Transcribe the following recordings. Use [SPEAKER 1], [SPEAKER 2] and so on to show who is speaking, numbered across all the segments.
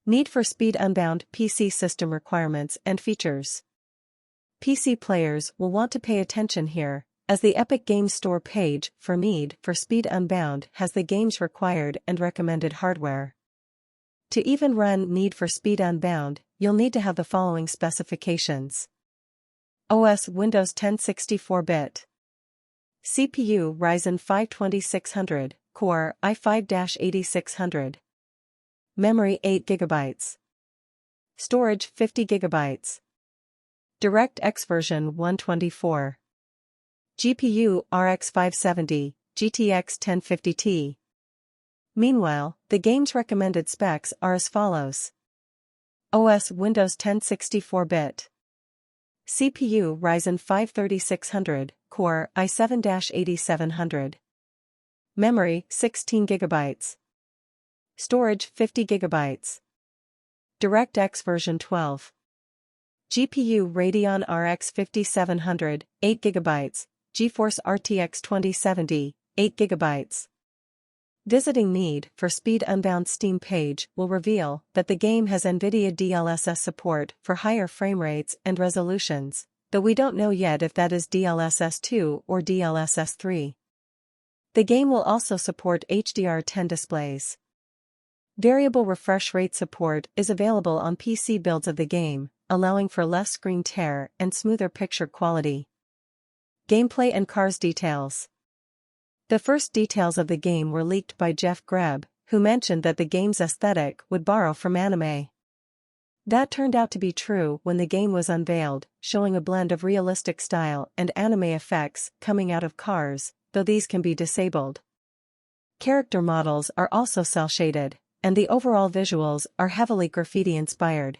[SPEAKER 1] Need for Speed Unbound PC system requirements and features. PC players will want to pay attention here, as the Epic Games Store page for Need for Speed Unbound has the game's required and recommended hardware. To even run Need for Speed Unbound, you'll need to have the following specifications. OS Windows 10 64-bit. CPU Ryzen 5 2600, Core i5-8600. Memory 8 GB. Storage 50 GB. DirectX version 124. GPU RX 570, GTX 1050 Ti. Meanwhile, the game's recommended specs are as follows. OS Windows 10 64-bit. CPU Ryzen 5 3600, Core i7-8700. Memory 16 GB. Storage 50 GB. DirectX version 12. GPU Radeon RX 5700, 8 GB, GeForce RTX 2070, 8 GB. Visiting Need for Speed Unbound Steam page will reveal that the game has NVIDIA DLSS support for higher frame rates and resolutions, though we don't know yet if that is DLSS 2 or DLSS 3. The game will also support HDR10 displays. Variable refresh rate support is available on PC builds of the game, allowing for less screen tear and smoother picture quality. Gameplay and cars details. The first details of the game were leaked by Jeff Greb, who mentioned that the game's aesthetic would borrow from anime. That turned out to be true when the game was unveiled, showing a blend of realistic style and anime effects coming out of cars, though these can be disabled. Character models are also cel-shaded, and the overall visuals are heavily graffiti-inspired.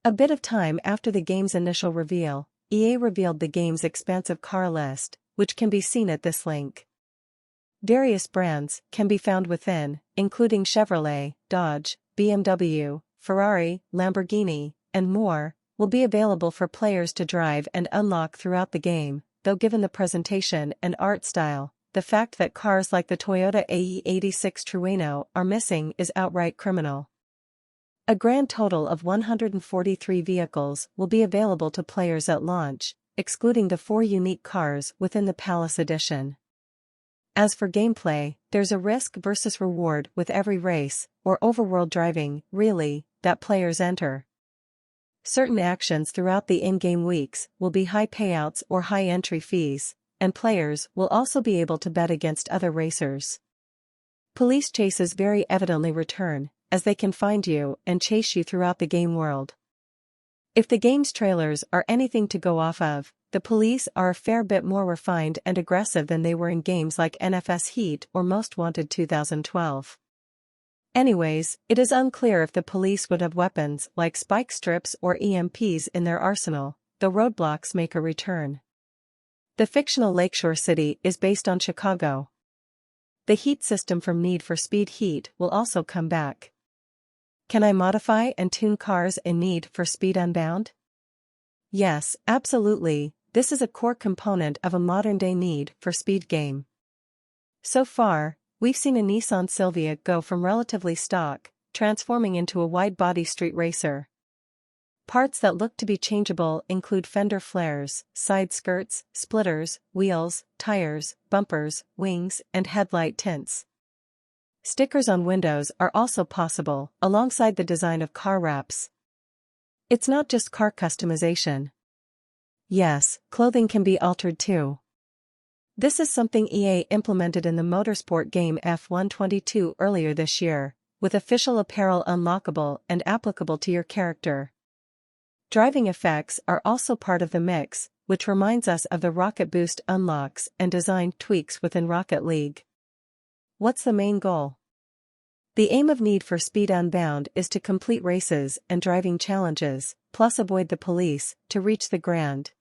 [SPEAKER 1] A bit of time after the game's initial reveal, EA revealed the game's expansive car list, which can be seen at this link. Various brands can be found within, including Chevrolet, Dodge, BMW, Ferrari, Lamborghini, and more, will be available for players to drive and unlock throughout the game, though given the presentation and art style, the fact that cars like the Toyota AE86 Trueno are missing is outright criminal. A grand total of 143 vehicles will be available to players at launch, excluding the 4 unique cars within the Palace Edition. As for gameplay, there's a risk versus reward with every race, or overworld driving, really, that players enter. Certain actions throughout the in-game weeks will be high payouts or high entry fees, and players will also be able to bet against other racers. Police chases very evidently return, as they can find you and chase you throughout the game world. If the game's trailers are anything to go off of, the police are a fair bit more refined and aggressive than they were in games like NFS Heat or Most Wanted 2012. Anyways, it is unclear if the police would have weapons like spike strips or EMPs in their arsenal, though roadblocks make a return. The fictional Lakeshore City is based on Chicago. The heat system from Need for Speed Heat will also come back. Can I modify and tune cars in Need for Speed Unbound? Yes, absolutely, this is a core component of a modern-day Need for Speed game. So far, we've seen a Nissan Silvia go from relatively stock, transforming into a wide-body street racer. Parts that look to be changeable include fender flares, side skirts, splitters, wheels, tires, bumpers, wings, and headlight tints. Stickers on windows are also possible, alongside the design of car wraps. It's not just car customization. Yes, clothing can be altered too. This is something EA implemented in the motorsport game F1 earlier this year, with official apparel unlockable and applicable to your character. Driving effects are also part of the mix, which reminds us of the Rocket Boost unlocks and design tweaks within Rocket League. What's the main goal? The aim of Need for Speed Unbound is to complete races and driving challenges, plus avoid the police, to reach the Grand.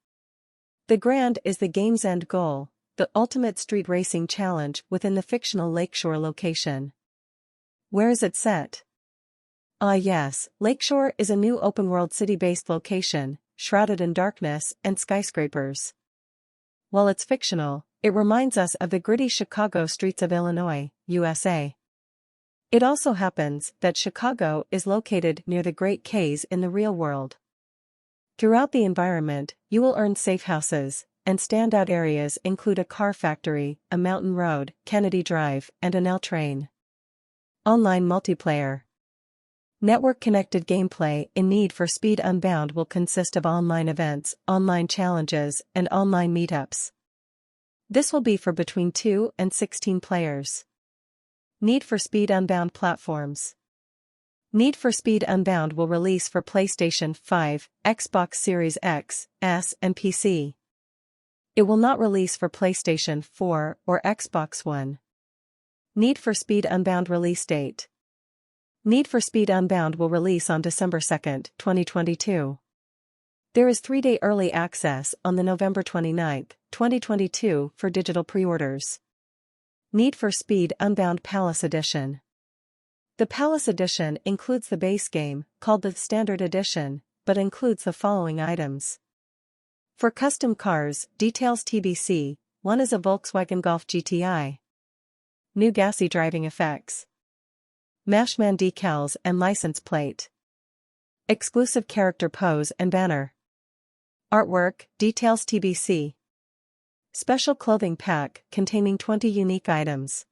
[SPEAKER 1] The Grand is the game's end goal, the ultimate street racing challenge within the fictional Lakeshore location. Where is it set? Ah yes, Lakeshore is a new open-world city-based location, shrouded in darkness and skyscrapers. While it's fictional, it reminds us of the gritty Chicago streets of Illinois, USA. It also happens that Chicago is located near the Great K's in the real world. Throughout the environment, you will earn safe houses, and standout areas include a car factory, a mountain road, Kennedy Drive, and an L train. Online multiplayer. Network-connected gameplay in Need for Speed Unbound will consist of online events, online challenges, and online meetups. This will be for between 2 and 16 players. Need for Speed Unbound platforms. Need for Speed Unbound will release for PlayStation 5, Xbox Series X, S, and PC. It will not release for PlayStation 4 or Xbox One. Need for Speed Unbound release date. Need for Speed Unbound will release on December 2, 2022. There is 3-day early access on the November 29, 2022 for digital pre-orders. Need for Speed Unbound Palace Edition. The Palace Edition includes the base game, called the Standard Edition, but includes the following items. For custom cars, details TBC, one is a Volkswagen Golf GTI. New gassy driving effects. Mashman decals and license plate. Exclusive character pose and banner. Artwork, details TBC. Special clothing pack containing 20 unique items.